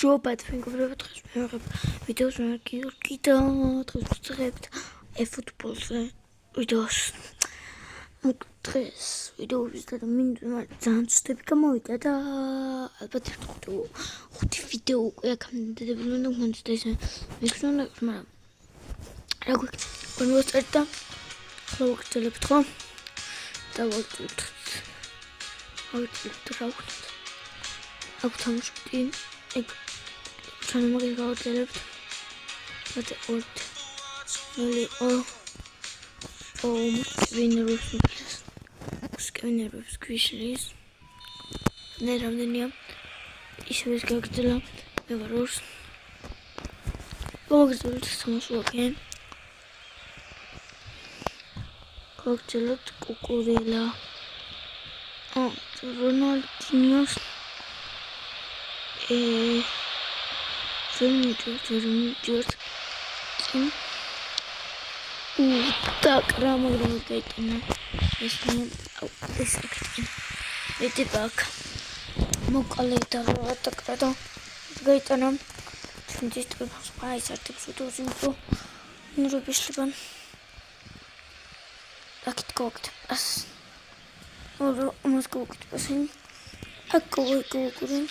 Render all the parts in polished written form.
გამარჯობა თქვენ დღეს მივიღებ ვიდეოს მე კიდევ დღეს ვწერებთ ეფუტბოლზე ვიდეოს დღეს ვიდეოების და მინდა ძალიან ცუდები გამოვიდა და ალბათ ხუთი ვიდეო უკვე აქამდე უნდა გქონდეს და ესე მიხსოვნა მაგრამ რა გვიქნება და გავაგრძელებთ ხო და ვაგრძელებთ რა ვქნათ აქ თამაშობდი ეგ ჩანამაგის გავაგრძელებთ და ვინერებს გვიშლის ნერამდენია ისევ ეს გაგრძელა მე ვარ ორს გავაგრძელებთ თამაშობდი გავაგრძელებთ კუკურელა რონალდინიოს Vermutert da kramagram gaitana eti bak mokaleta ratakrada gaitana чундистр спайсартып сутузинто нурбишлибан акиткокт ас москвокт пасин аккуйкурин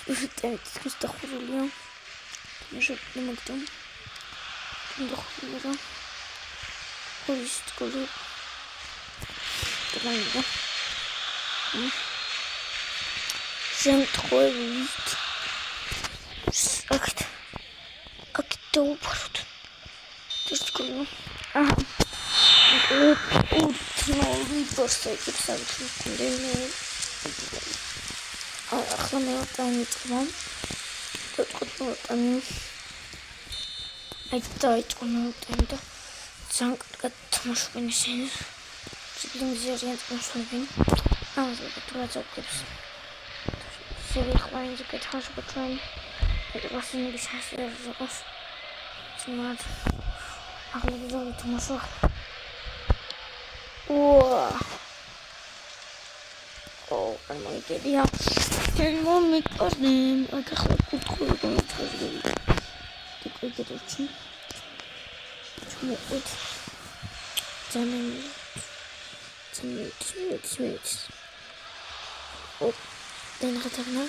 Устроить хурулю. Уже не могу. Дохуя. Поезд колю. Тренда. Всем такой вид. Акт. Акт упорот. Ты что колю? Ага. Новый просто экипсовый. ახლა მე ვიტყვი აი დაიწყო მე ვიტყვი და ძალიან კარგად თამაშობენ ისინი სიგნალზე არიან თამაშობენ ამაზე თუ წავკებს სები ხვაინზე კეთაშობენ ეს ვასინი შესაძლოა ძმად ახლა ვიდეო თამაშობ I'm going to get out. And one make us name like a good school. Going to try to get it. Smooth. Oh, then I have now.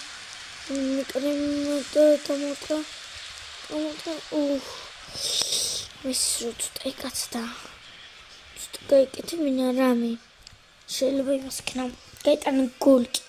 Make a tomato. Oh, Miss Root, I got star. Just go get him in a rammy. Shall we ask now? Get an gold kit.